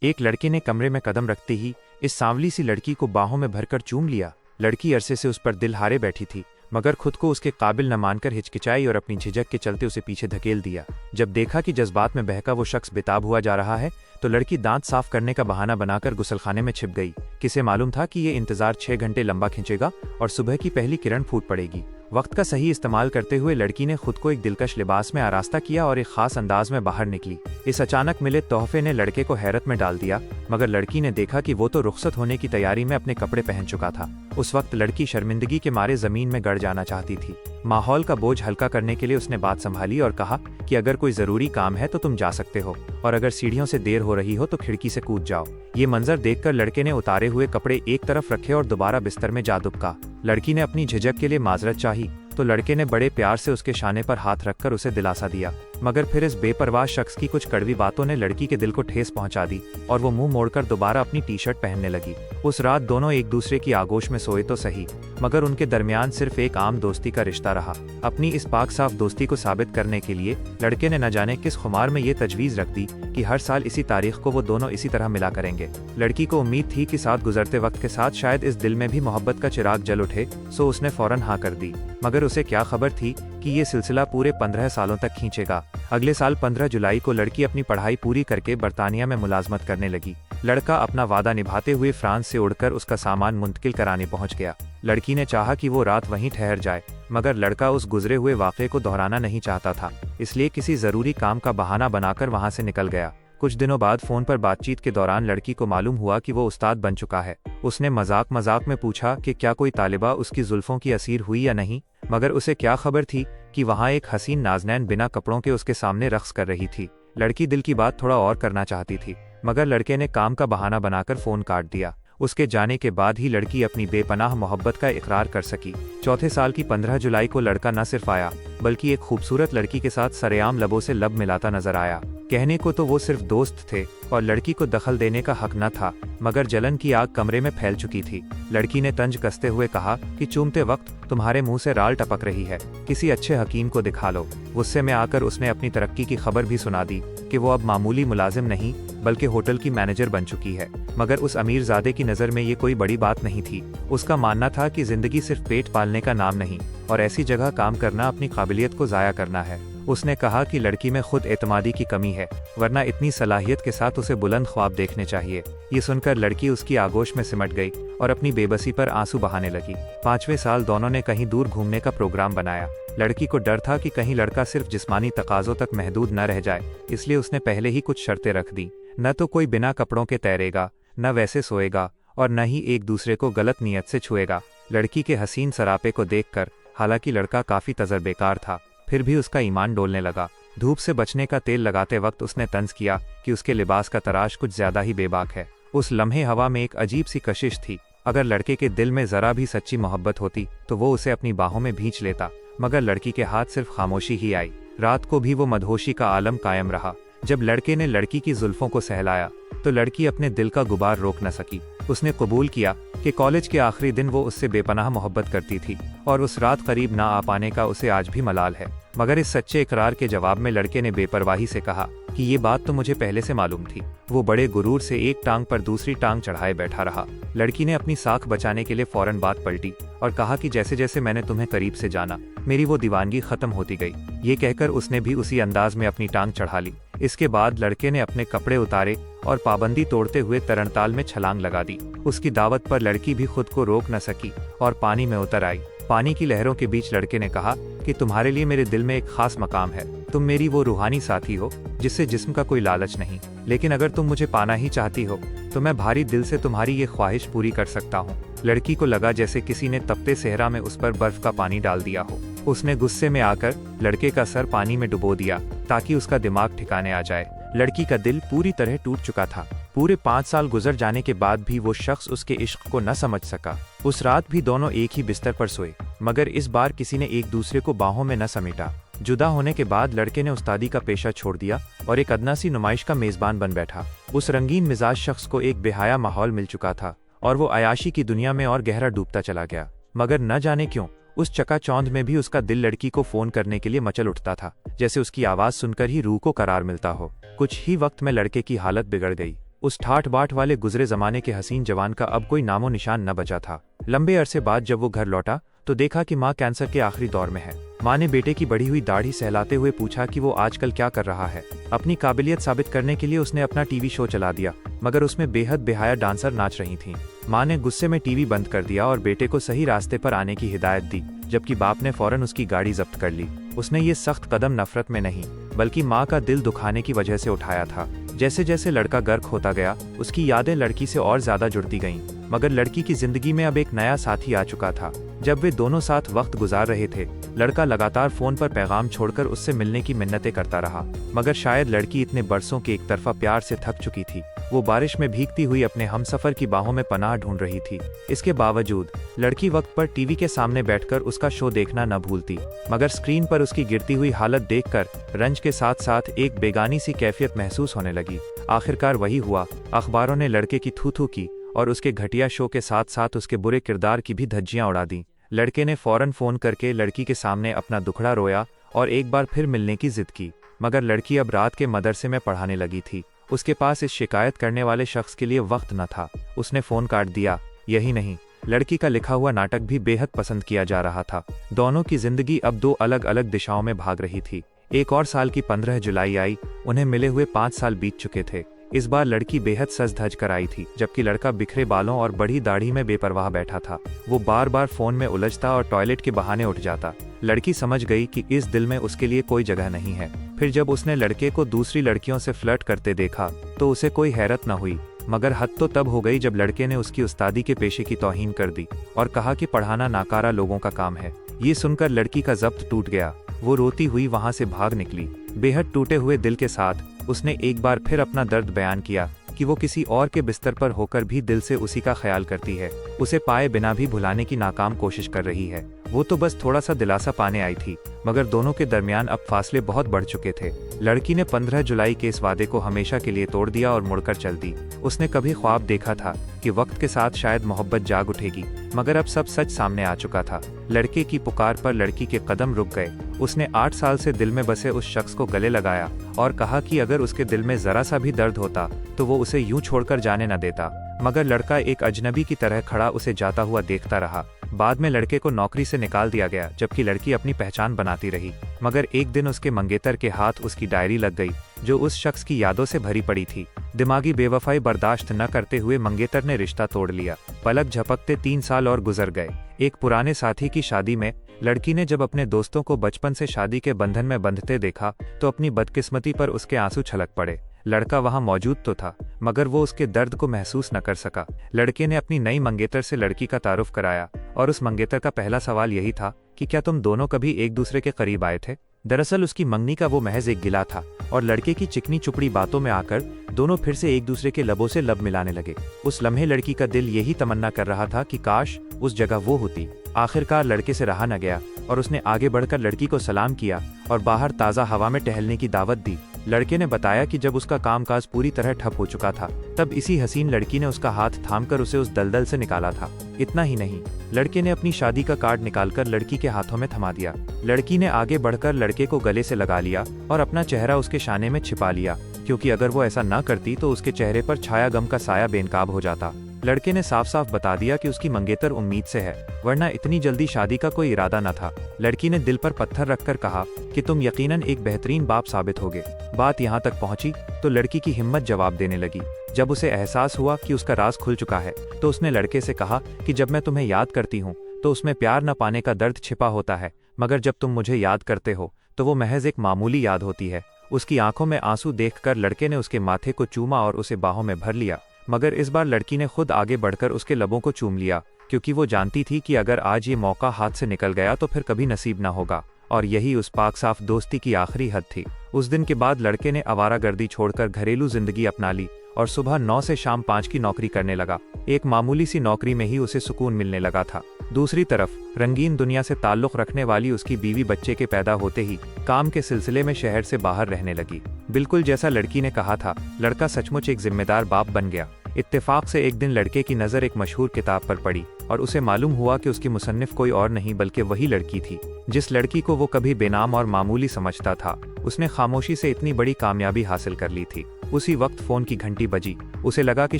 एक लड़के ने कमरे में कदम रखते ही इस सांवली सी लड़की को बाहों में भरकर चूम लिया। लड़की अरसे से उस पर दिल हारे बैठी थी, मगर खुद को उसके काबिल न मानकर हिचकिचाई और अपनी झिझक के चलते उसे पीछे धकेल दिया। जब देखा कि जज्बात में बहका वो शख्स बेताब हुआ जा रहा है, तो लड़की दांत साफ करने का बहाना बनाकर गुसलखाने में छिप गई। किसे मालूम था कि ये इंतजार 6 घंटे लंबा खींचेगा और सुबह की पहली किरण फूट पड़ेगी। वक्त का सही इस्तेमाल करते हुए लड़की ने खुद को एक दिलकश लिबास में आरास्ता किया और एक खास अंदाज में बाहर निकली। इस अचानक मिले तोहफे ने लड़के को हैरत में डाल दिया, मगर लड़की ने देखा कि वो तो रुखसत होने की तैयारी में अपने कपड़े पहन चुका था। उस वक्त लड़की शर्मिंदगी के मारे जमीन में गड़ जाना चाहती थी। माहौल का बोझ हल्का करने के लिए उसने बात संभाली और कहा कि अगर कोई जरूरी काम है तो तुम जा सकते हो, और अगर सीढ़ियों से देर हो रही हो तो खिड़की से कूद जाओ। ये मंजर देखकर लड़के ने उतारे हुए कपड़े एक तरफ रखे और दोबारा बिस्तर में जा दुबका। लड़की ने अपनी झिझक के लिए माजरत चाही, तो लड़के ने बड़े प्यार से उसके शाने पर हाथ रखकर उसे दिलासा दिया। मगर फिर इस बेपरवाह शख्स की कुछ कड़वी बातों ने लड़की के दिल को ठेस पहुंचा दी और वो मुंह मोड़कर दोबारा अपनी टी-शर्ट पहनने लगी। उस रात दोनों एक दूसरे की आगोश में सोए तो सही, मगर उनके दरमियान सिर्फ एक आम दोस्ती का रिश्ता रहा। अपनी इस पाक साफ दोस्ती को साबित करने के लिए लड़के ने न जाने किस खुमार में ये तजवीज़ रख दी कि हर साल इसी तारीख को वो दोनों इसी तरह मिला करेंगे। लड़की को उम्मीद थी कि साथ गुजरते वक्त के साथ शायद इस दिल में भी मोहब्बत का चिराग जल उठे, सो उसने फौरन हाँ कर दी। मगर उसे क्या खबर थी कि ये सिलसिला पूरे 15 सालों तक खींचेगा। अगले साल 15 जुलाई को लड़की अपनी पढ़ाई पूरी करके बरतानिया में मुलाजमत करने लगी। लड़का अपना वादा निभाते हुए फ्रांस से उड़कर उसका सामान मुंतकिल कराने पहुंच गया। लड़की ने चाहा कि वो रात वहीं ठहर जाए, मगर लड़का उस गुजरे हुए वाक़े को दोहराना नहीं चाहता था, इसलिए किसी जरूरी काम का बहाना बनाकर वहां से निकल गया। कुछ दिनों बाद फोन पर बातचीत के दौरान लड़की को मालूम हुआ कि वो उस्ताद बन चुका है। उसने मजाक मजाक में पूछा कि क्या कोई तालिबा उसकी जुल्फों की असीर हुई या नहीं, मगर उसे क्या खबर थी कि वहाँ एक हसीन नाज़नैन बिना कपड़ों के उसके सामने रक्स कर रही थी। लड़की दिल की बात थोड़ा और करना चाहती थी, मगर लड़के ने काम का बहाना बनाकर फोन काट दिया। उसके जाने के बाद ही लड़की अपनी बेपनाह मोहब्बत का इकरार कर सकी। चौथे साल की 15 जुलाई को लड़का न सिर्फ आया, बल्कि एक खूबसूरत लड़की के साथ सरेआम लबों से लब मिलाता नजर आया। कहने को तो वो सिर्फ दोस्त थे और लड़की को दखल देने का हक न था, मगर जलन की आग कमरे में फैल चुकी थी। लड़की ने तंज कसते हुए कहा कि चूमते वक्त तुम्हारे मुंह से राल टपक रही है, किसी अच्छे हकीम को दिखा लो। गुस्से में आकर उसने अपनी तरक्की की खबर भी सुना दी कि वो अब मामूली मुलाजिम नहीं बल्कि होटल की मैनेजर बन चुकी है। मगर उस अमीरजादे की नज़र में ये कोई बड़ी बात नहीं थी। उसका मानना था कि जिंदगी सिर्फ पेट पालने का नाम नहीं, और ऐसी जगह काम करना अपनी काबिलियत को ज़ाया करना है। उसने कहा कि लड़की में खुद एतमादी की कमी है, वरना इतनी सलाहियत के साथ उसे बुलंद ख्वाब देखने चाहिए। ये सुनकर लड़की उसकी आगोश में सिमट गई और अपनी बेबसी पर आंसू बहाने लगी। 5वें साल दोनों ने कहीं दूर घूमने का प्रोग्राम बनाया। लड़की को डर था कि कहीं लड़का सिर्फ जिस्मानी तकाजों तक महदूद न रह जाए, इसलिए उसने पहले ही कुछ शर्तें रख दी। न तो कोई बिना कपड़ों के तैरेगा, न वैसे सोएगा, और न ही एक दूसरे को गलत नीयत से छुएगा। लड़की के हसीन सरापे को देखकर, हालांकि लड़का काफी तजर्बेकार था, फिर भी उसका ईमान डोलने लगा। धूप से बचने का तेल लगाते वक्त उसने तंज किया कि उसके लिबास का तराश कुछ ज्यादा ही बेबाक है। उस लम्हे हवा में एक अजीब सी कशिश थी। अगर लड़के के दिल में जरा भी सच्ची मोहब्बत होती तो वो उसे अपनी बाहों में भींच लेता, मगर लड़की के हाथ सिर्फ खामोशी ही आई। रात को भी वो मदहोशी का आलम कायम रहा। जब लड़के ने लड़की की जुल्फों को सहलाया तो लड़की अपने दिल का गुबार रोक न सकी। उसने कबूल किया कि कॉलेज के आखिरी दिन वो उससे बेपनाह मोहब्बत करती थी, और उस रात करीब ना आ पाने का उसे आज भी मलाल है। मगर इस सच्चे इकरार के जवाब में लड़के ने बेपरवाही से कहा कि ये बात तो मुझे पहले से मालूम थी। वो बड़े गुरूर से एक टांग पर दूसरी टांग चढ़ाए बैठा रहा। लड़की ने अपनी साख बचाने के लिए फौरन बात पलटी और कहा कि जैसे जैसे मैंने तुम्हें करीब से जाना, मेरी वो दीवानगी खत्म होती गई। ये कहकर उसने भी उसी अंदाज में अपनी टांग चढ़ा ली। इसके बाद लड़के ने अपने कपड़े उतारे और पाबंदी तोड़ते हुए तरणताल में छलांग लगा दी। उसकी दावत पर लड़की भी खुद को रोक न सकी और पानी में उतर आई। पानी की लहरों के बीच लड़के ने कहा कि तुम्हारे लिए मेरे दिल में एक खास मकाम है। तुम मेरी वो रूहानी साथी हो जिससे जिस्म का कोई लालच नहीं, लेकिन अगर तुम मुझे पाना ही चाहती हो तो मैं भारी दिल से तुम्हारी ये ख्वाहिश पूरी कर सकता हूँ। लड़की को लगा जैसे किसी ने तपते सेहरा में उस पर बर्फ का पानी डाल दिया हो। उसने गुस्से में आकर लड़के का सर पानी में डुबो दिया ताकि उसका दिमाग ठिकाने आ जाए। लड़की का दिल पूरी तरह टूट चुका था। पूरे 5 साल गुजर जाने के बाद भी वो शख्स उसके इश्क को न समझ सका। उस रात भी दोनों एक ही बिस्तर पर सोए, मगर इस बार किसी ने एक दूसरे को बाहों में न समेटा। जुदा होने के बाद लड़के ने उस्तादी का पेशा छोड़ दिया और एक अदना सी नुमाइश का मेजबान बन बैठा। उस रंगीन मिजाज शख्स को एक बेहाया माहौल मिल चुका था और वो अयाशी की दुनिया में और गहरा डूबता चला गया। मगर न जाने क्यों उस चकाचौंध में भी उसका दिल लड़की को फोन करने के लिए मचल उठता था, जैसे उसकी आवाज सुनकर ही रूह को करार मिलता हो। कुछ ही वक्त में लड़के की हालत बिगड़ गई। उस ठाठ बाट वाले गुजरे जमाने के हसीन जवान का अब कोई नामो निशान न बचा था। लंबे अरसे बाद जब वो घर लौटा तो देखा कि माँ कैंसर के आखिरी दौर में है। माँ ने बेटे की बढ़ी हुई दाढ़ी सहलाते हुए पूछा कि वो आजकल क्या कर रहा है। अपनी काबिलियत साबित करने के लिए उसने अपना टीवी शो चला दिया, मगर उसमें बेहद बेहया डांसर नाच रही थीं। माँ ने गुस्से में टीवी बंद कर दिया और बेटे को सही रास्ते पर आने की हिदायत दी, जबकि बाप ने फौरन उसकी गाड़ी जब्त कर ली। उसने ये सख्त कदम नफरत में नहीं, बल्कि माँ का दिल दुखाने की वजह से उठाया था। जैसे जैसे लड़का गर्क होता गया, उसकी यादें लड़की से और ज्यादा जुड़ती गईं, मगर लड़की की जिंदगी में अब एक नया साथी आ चुका था। जब वे दोनों साथ वक्त गुजार रहे थे, लड़का लगातार फोन पर पैगाम छोड़कर उससे मिलने की मिन्नतें करता रहा, मगर शायद लड़की इतने बरसों के एक तरफा प्यार से थक चुकी थी। वो बारिश में भीगती हुई अपने हमसफर की बाहों में पनाह ढूंढ रही थी। इसके बावजूद लड़की वक्त पर टीवी के सामने बैठकर उसका शो देखना न भूलती, मगर स्क्रीन पर उसकी गिरती हुई हालत देखकर रंज के साथ साथ एक बेगानी सी कैफियत महसूस होने लगी। आखिरकार वही हुआ, अखबारों ने लड़के की थू-थू की और उसके घटिया शो के साथ साथ उसके बुरे किरदार की भी धज्जियां उड़ा दी। लड़के ने फौरन फोन करके लड़की के सामने अपना दुखड़ा रोया और एक बार फिर मिलने की जिद की, मगर लड़की अब रात के मदरसे में पढ़ाने लगी थी। उसके पास इस शिकायत करने वाले शख्स के लिए वक्त न था। उसने फोन काट दिया। यही नहीं, लड़की का लिखा हुआ नाटक भी बेहद पसंद किया जा रहा था। दोनों की जिंदगी अब दो अलग अलग दिशाओं में भाग रही थी। एक और साल की 15 जुलाई आई। उन्हें मिले हुए 5 साल बीत चुके थे। इस बार लड़की बेहद सज धज कर आई थी, जबकि लड़का बिखरे बालों और बड़ी दाढ़ी में बेपरवाह बैठा था। वो बार बार फोन में उलझता और टॉयलेट के बहाने उठ जाता। लड़की समझ गई कि इस दिल में उसके लिए कोई जगह नहीं है। फिर जब उसने लड़के को दूसरी लड़कियों से फ्लर्ट करते देखा तो उसे कोई हैरत न हुई, मगर हद तो तब हो गई जब लड़के ने उसकी उस्तादी के पेशे की तौहीन कर दी और कहा कि पढ़ाना नाकारा लोगों का काम है। ये सुनकर लड़की का जब्त टूट गया। वो रोती हुई वहां से भाग निकली। बेहद टूटे हुए दिल के साथ उसने एक बार फिर अपना दर्द बयान किया कि वो किसी और के बिस्तर पर होकर भी दिल से उसी का ख्याल करती है, उसे पाए बिना भी भुलाने की नाकाम कोशिश कर रही है। वो तो बस थोड़ा सा दिलासा पाने आई थी, मगर दोनों के दरमियान अब फासले बहुत बढ़ चुके थे। लड़की ने 15 जुलाई के इस वादे को हमेशा के लिए तोड़ दिया और मुड़कर चल दी। उसने कभी ख्वाब देखा था कि वक्त के साथ शायद मोहब्बत जाग उठेगी, मगर अब सब सच सामने आ चुका था। लड़के की पुकार पर लड़की के कदम रुक गए। उसने 8 साल से दिल में बसे उस शख्स को गले लगाया और कहा कि अगर उसके दिल में जरा सा भी दर्द होता तो वो उसे यूं छोड़कर जाने न देता, मगर लड़का एक अजनबी की तरह खड़ा उसे जाता हुआ देखता रहा। बाद में लड़के को नौकरी से निकाल दिया गया, जबकि लड़की अपनी पहचान बनाती रही। मगर एक दिन उसके मंगेतर के हाथ उसकी डायरी लग गई, जो उस शख्स की यादों से भरी पड़ी थी। दिमागी बेवफाई बर्दाश्त न करते हुए मंगेतर ने रिश्ता तोड़ लिया। पलक झपकते 3 साल और गुजर गए। एक पुराने साथी की शादी में लड़की ने जब अपने दोस्तों को बचपन से शादी के बंधन में बंधते देखा तो अपनी बदकिस्मती पर उसके आंसू छलक पड़े। लड़का वहां मौजूद तो था, मगर वो उसके दर्द को महसूस न कर सका। लड़के ने अपनी नई मंगेतर से लड़की का तारुफ कराया और उस मंगेतर का पहला सवाल यही था कि क्या तुम दोनों कभी एक दूसरे के करीब आए थे। दरअसल उसकी मंगनी का वो महज एक गिला था और लड़के की चिकनी चुपड़ी बातों में आकर दोनों फिर से एक दूसरे के लबों से लब मिलाने लगे। उस लम्हे लड़की का दिल यही तमन्ना कर रहा था कि काश उस जगह वो होती। आखिरकार लड़के से रहा न गया और उसने आगे बढ़कर लड़की को सलाम किया और बाहर ताज़ा हवा में टहलने की दावत दी। लड़के ने बताया कि जब उसका कामकाज पूरी तरह ठप हो चुका था, तब इसी हसीन लड़की ने उसका हाथ थामकर उसे उस दलदल से निकाला था। इतना ही नहीं, लड़के ने अपनी शादी का कार्ड निकालकर लड़की के हाथों में थमा दिया। लड़की ने आगे बढ़कर लड़के को गले से लगा लिया और अपना चेहरा उसके शाने में छिपा लिया, क्योंकि अगर वो ऐसा न करती तो उसके चेहरे पर छाया गम का साया बेनकाब हो जाता। लड़के ने साफ साफ बता दिया कि उसकी मंगेतर उम्मीद से है, वरना इतनी जल्दी शादी का कोई इरादा न था। लड़की ने दिल पर पत्थर रखकर कहा कि तुम यकीनन एक बेहतरीन बाप साबित होगे। बात यहाँ तक पहुँची तो लड़की की हिम्मत जवाब देने लगी। जब उसे एहसास हुआ कि उसका राज खुल चुका है तो उसने लड़के से कहा कि जब मैं तुम्हें याद करती हूँ तो उसमें प्यार न पाने का दर्द छिपा होता है, मगर जब तुम मुझे याद करते हो तो वो महज एक मामूली याद होती है। उसकी आंखों में आंसू देखकर लड़के ने उसके माथे को चूमा और उसे बाहों में भर लिया, मगर इस बार लड़की ने खुद आगे बढ़कर उसके लबों को चूम लिया, क्योंकि वो जानती थी कि अगर आज ये मौका हाथ से निकल गया तो फिर कभी नसीब न होगा। और यही उस पाक साफ दोस्ती की आखिरी हद थी। उस दिन के बाद लड़के ने आवारागर्दी छोड़कर घरेलू जिंदगी अपना ली और सुबह 9 से शाम 5 की नौकरी करने लगा। एक मामूली सी नौकरी में ही उसे सुकून मिलने लगा था। दूसरी तरफ रंगीन दुनिया से ताल्लुक रखने वाली उसकी बीवी बच्चे के पैदा होते ही काम के सिलसिले में शहर से बाहर रहने लगी। बिल्कुल जैसा लड़की ने कहा था, लड़का सचमुच एक जिम्मेदार बाप बन गया। इत्तेफाक से एक दिन लड़के की नज़र एक मशहूर किताब पर पड़ी और उसे मालूम हुआ कि उसकी मुसन्निफ कोई और नहीं बल्कि वही लड़की थी, जिस लड़की को वो कभी बेनाम और मामूली समझता था। उसने खामोशी से इतनी बड़ी कामयाबी हासिल कर ली थी। उसी वक्त फोन की घंटी बजी। उसे लगा कि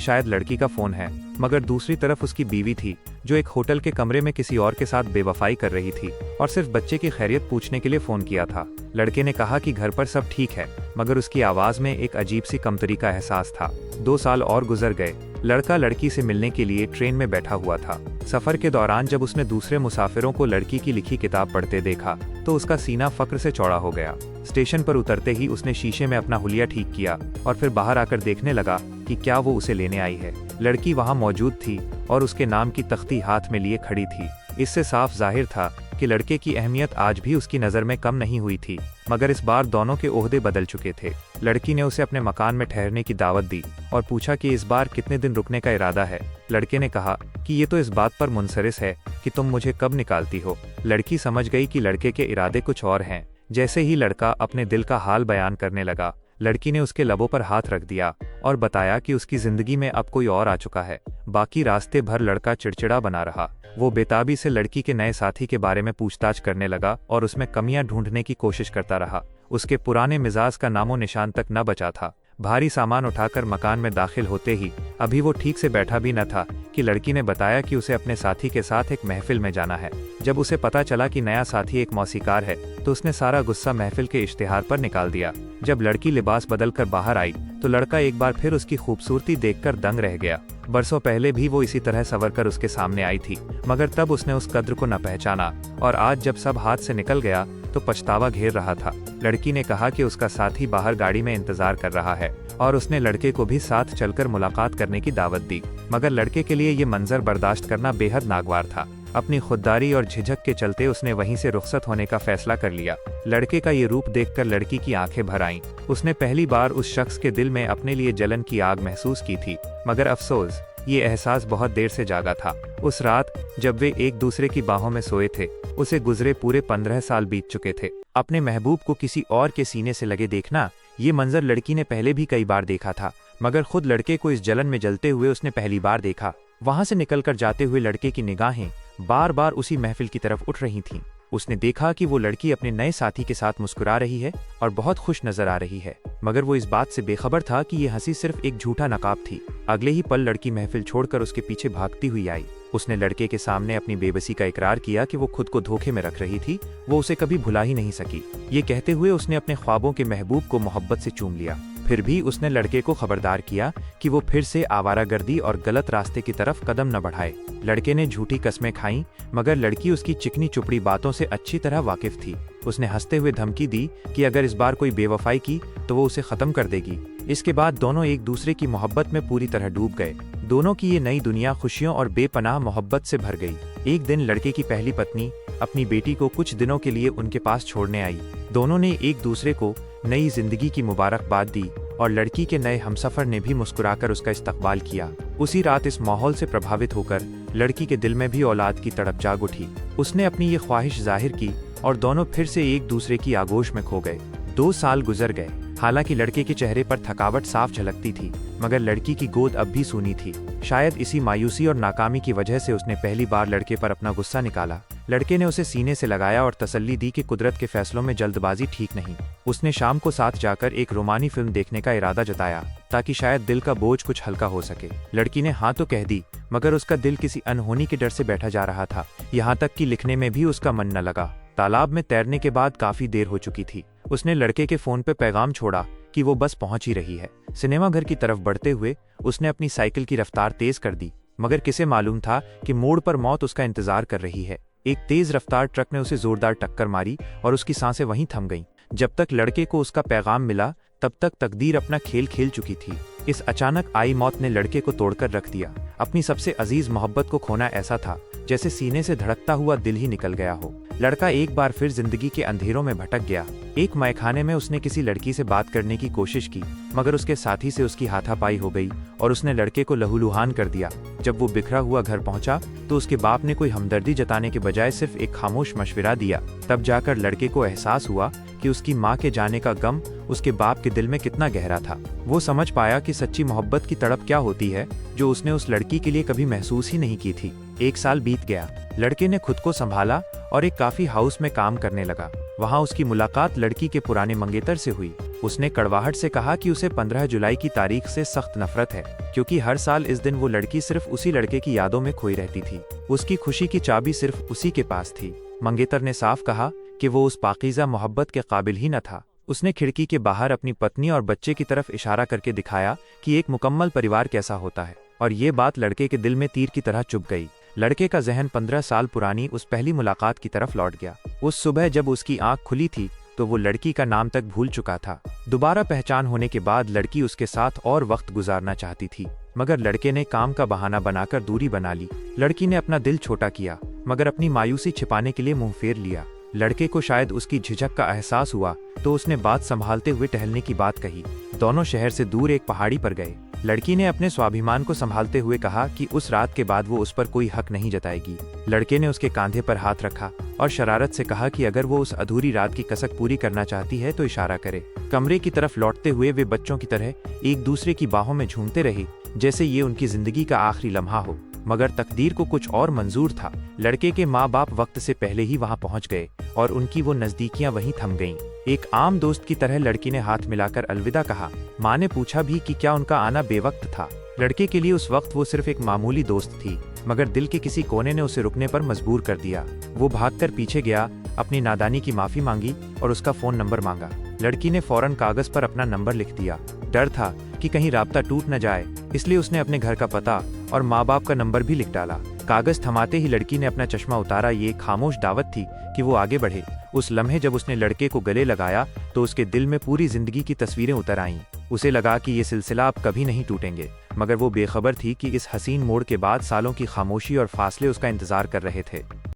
शायद लड़की का फोन है, मगर दूसरी तरफ उसकी बीवी थी जो एक होटल के कमरे में किसी और के साथ बेवफाई कर रही थी और सिर्फ बच्चे की खैरियत पूछने के लिए फोन किया था। लड़के ने कहा कि घर पर सब ठीक है, मगर उसकी आवाज में एक अजीब सी कमतरी का एहसास था। 2 साल और गुजर गए। लड़का लड़की से मिलने के लिए ट्रेन में बैठा हुआ था। सफर के दौरान जब उसने दूसरे मुसाफिरों को लड़की की लिखी किताब पढ़ते देखा तो उसका सीना फक्र से चौड़ा हो गया। स्टेशन पर उतरते ही उसने शीशे में अपना हुलिया ठीक किया और फिर बाहर आकर देखने लगा कि क्या वो उसे लेने आई है। लड़की वहां मौजूद थी और उसके नाम की तख्ती हाथ में लिए खड़ी थी। इससे साफ जाहिर था कि लड़के की अहमियत आज भी उसकी नज़र में कम नहीं हुई थी, मगर इस बार दोनों के ओहदे बदल चुके थे। लड़की ने उसे अपने मकान में ठहरने की दावत दी और पूछा कि इस बार कितने दिन रुकने का इरादा है। लड़के ने कहा कि ये तो इस बात पर मुनसरिस है कि तुम मुझे कब निकालती हो। लड़की समझ गई कि लड़के के इरादे कुछ और हैं। जैसे ही लड़का अपने दिल का हाल बयान करने लगा, लड़की ने उसके लबों पर हाथ रख दिया और बताया कि उसकी जिंदगी में अब कोई और आ चुका है। बाकी रास्ते भर लड़का चिड़चिड़ा बना रहा। वो बेताबी से लड़की के नए साथी के बारे में पूछताछ करने लगा और उसमें कमियां ढूंढने की कोशिश करता रहा। उसके पुराने मिजाज का नामो निशान तक न बचा था। भारी सामान उठाकर मकान में दाखिल होते ही अभी वो ठीक से बैठा भी न था कि लड़की ने बताया कि उसे अपने साथी के साथ एक महफिल में जाना है। जब उसे पता चला कि नया साथी एक मौसीकार है तो उसने सारा गुस्सा महफिल के इश्तिहार पर निकाल दिया। जब लड़की लिबास बदलकर बाहर आई तो लड़का एक बार फिर उसकी खूबसूरती देखकर दंग रह गया। बरसों पहले भी वो इसी तरह संवरकर उसके सामने आई थी, मगर तब उसने उस कद्र को न पहचाना और आज जब सब हाथ से निकल गया तो पछतावा घेर रहा था। लड़की ने कहा कि उसका साथी बाहर गाड़ी में इंतजार कर रहा है और उसने लड़के को भी साथ चलकर मुलाकात करने की दावत दी, मगर लड़के के लिए ये मंजर बर्दाश्त करना बेहद नागवार था। अपनी खुददारी और झिझक के चलते उसने वहीं से रुखसत होने का फैसला कर लिया। लड़के का ये रूप देखकर लड़की की आंखें भर आईं। उसने पहली बार उस शख्स के दिल में अपने लिए जलन की आग महसूस की थी, मगर अफसोस ये एहसास बहुत देर से जागा था। उस रात जब वे एक दूसरे की बाहों में सोए थे, उसे गुजरे पूरे 15 साल बीत चुके थे। अपने महबूब को किसी और के सीने से लगे देखना, ये मंजर लड़की ने पहले भी कई बार देखा था, मगर खुद लड़के को इस जलन में जलते हुए उसने पहली बार देखा। वहां से निकलकर जाते हुए लड़के की निगाहें बार बार उसी महफिल की तरफ उठ रही थीं। उसने देखा कि वो लड़की अपने नए साथी के साथ मुस्कुरा रही है और बहुत खुश नजर आ रही है, मगर वो इस बात से बेखबर था कि ये हंसी सिर्फ एक झूठा नकाब थी। अगले ही पल लड़की महफिल छोड़कर उसके पीछे भागती हुई आई। उसने लड़के के सामने अपनी बेबसी का इकरार किया कि वो खुद को धोखे में रख रही थी, वो उसे कभी भुला ही नहीं सकी। ये कहते हुए उसने अपने ख्वाबों के महबूब को मोहब्बत से चूम लिया। फिर भी उसने लड़के को खबरदार किया कि वो फिर से आवारागर्दी और गलत रास्ते की तरफ कदम न बढ़ाए। लड़के ने झूठी कस्में खाईं, मगर लड़की उसकी चिकनी चुपड़ी बातों से अच्छी तरह वाकिफ थी। उसने हंसते हुए धमकी दी कि अगर इस बार कोई बेवफाई की तो वो उसे खत्म कर देगी। इसके बाद दोनों एक दूसरे की मोहब्बत में पूरी तरह डूब गए। दोनों की ये नई दुनिया खुशियों और बेपनाह मोहब्बत से भर गई। एक दिन लड़के की पहली पत्नी अपनी बेटी को कुछ दिनों के लिए उनके पास छोड़ने आई। दोनों ने एक दूसरे को नई जिंदगी की मुबारकबाद दी और लड़की के नए हमसफर ने भी मुस्कुराकर उसका इस्तकबाल किया। उसी रात इस माहौल से प्रभावित होकर लड़की के दिल में भी औलाद की तड़प जाग उठी। उसने अपनी ये ख्वाहिश जाहिर की और दोनों फिर से एक दूसरे की आगोश में खो गए। 2 साल गुजर गए। हालांकि लड़के के चेहरे पर थकावट साफ झलकती थी, मगर लड़की की गोद अब भी सूनी थी। शायद इसी मायूसी और नाकामी की वजह से उसने पहली बार लड़के पर अपना गुस्सा निकाला। लड़के ने उसे सीने से लगाया और तसल्ली दी कि कुदरत के फैसलों में जल्दबाजी ठीक नहीं। उसने शाम को साथ जाकर एक रोमानी फिल्म देखने का इरादा जताया ताकि शायद दिल का बोझ कुछ हल्का हो सके। लड़की ने हाँ तो कह दी, मगर उसका दिल किसी अनहोनी के डर से बैठा जा रहा था। यहाँ तक कि लिखने में भी उसका मन न लगा। तालाब में तैरने के बाद काफी देर हो चुकी थी। उसने लड़के के फोन पे पैगाम छोड़ा कि वो बस पहुंच ही रही है। सिनेमा घर की तरफ बढ़ते हुए उसने अपनी साइकिल की रफ्तार तेज कर दी, मगर किसे मालूम था कि मोड़ पर मौत उसका इंतजार कर रही है। एक तेज रफ्तार ट्रक ने उसे जोरदार टक्कर मारी और उसकी सांसें वहीं थम गईं। जब तक लड़के को उसका पैगाम मिला तब तक तकदीर अपना खेल खेल चुकी थी। इस अचानक आई मौत ने लड़के को तोड़कर रख दिया। अपनी सबसे अजीज मोहब्बत को खोना ऐसा था जैसे सीने से धड़कता हुआ दिल ही निकल गया हो। लड़का एक बार फिर जिंदगी के अंधेरों में भटक गया। एक मैखाने में उसने किसी लड़की से बात करने की कोशिश की, मगर उसके साथी से उसकी हाथापाई हो गई और उसने लड़के को लहूलुहान कर दिया। जब वो बिखरा हुआ घर पहुंचा तो उसके बाप ने कोई हमदर्दी जताने के बजाय सिर्फ एक खामोश मशविरा दिया। तब जाकर लड़के को एहसास हुआ कि उसकी माँ के जाने का गम उसके बाप के दिल में कितना गहरा था। वो समझ पाया कि सच्ची मोहब्बत की तड़प क्या होती है, जो उसने उस लड़की के लिए कभी महसूस ही नहीं की थी। 1 साल बीत गया। लड़के ने खुद को संभाला और एक कॉफी हाउस में काम करने लगा। वहाँ उसकी मुलाकात लड़की के पुराने मंगेतर से हुई। उसने कड़वाहट से कहा कि उसे 15 जुलाई की तारीख से सख्त नफरत है, क्योंकि हर साल इस दिन वो लड़की सिर्फ उसी लड़के की यादों में खोई रहती थी। उसकी खुशी की चाबी सिर्फ उसी के पास थी। मंगेतर ने साफ कहा कि वो उस पाकीज़ा मोहब्बत के काबिल ही न था। उसने खिड़की के बाहर अपनी पत्नी और बच्चे की तरफ इशारा करके दिखाया कि एक मुकम्मल परिवार कैसा होता है, और ये बात लड़के के दिल में तीर की तरह चुभ गई। लड़के का जहन 15 साल पुरानी उस पहली मुलाकात की तरफ लौट गया। उस सुबह जब उसकी आंख खुली थी तो वो लड़की का नाम तक भूल चुका था। दोबारा पहचान होने के बाद लड़की उसके साथ और वक्त गुजारना चाहती थी, मगर लड़के ने काम का बहाना बनाकर दूरी बना ली। लड़की ने अपना दिल छोटा किया, मगर अपनी मायूसी छिपाने के लिए मुंह फेर लिया। लड़के को शायद उसकी झिझक का एहसास हुआ तो उसने बात संभालते हुए टहलने की बात कही। दोनों शहर से दूर एक पहाड़ी पर गए। लड़की ने अपने स्वाभिमान को संभालते हुए कहा कि उस रात के बाद वो उस पर कोई हक नहीं जताएगी। लड़के ने उसके कांधे पर हाथ रखा और शरारत से कहा कि अगर वो उस अधूरी रात की कसक पूरी करना चाहती है तो इशारा करे। कमरे की तरफ लौटते हुए वे बच्चों की तरह एक दूसरे की बाहों में झूमते रहे, जैसे ये उनकी जिंदगी का आखिरी लम्हा हो। मगर तकदीर को कुछ और मंजूर था। लड़के के माँ बाप वक्त से पहले ही वहाँ पहुँच गए और उनकी वो नजदीकियाँ वहीं थम गईं। एक आम दोस्त की तरह लड़की ने हाथ मिलाकर अलविदा कहा। माँ ने पूछा भी कि क्या उनका आना बेवक्त था। लड़के के लिए उस वक्त वो सिर्फ एक मामूली दोस्त थी, मगर दिल के किसी कोने ने उसे रुकने पर मजबूर कर दिया। वो भागकर पीछे गया, अपनी नादानी की माफी मांगी और उसका फोन नंबर मांगा। लड़की ने फौरन कागज पर अपना नंबर लिख दिया। डर था कि कहीं राब्ता टूट न जाए, इसलिए उसने अपने घर का पता और माँ बाप का नंबर भी लिख डाला। कागज थमाते ही लड़की ने अपना चश्मा उतारा। ये एक खामोश दावत थी कि वो आगे बढ़े। उस लम्हे जब उसने लड़के को गले लगाया तो उसके दिल में पूरी जिंदगी की तस्वीरें उतर आईं। उसे लगा कि ये सिलसिला अब कभी नहीं टूटेंगे, मगर वो बेखबर थी कि इस हसीन मोड़ के बाद सालों की खामोशी और फासले उसका इंतजार कर रहे थे।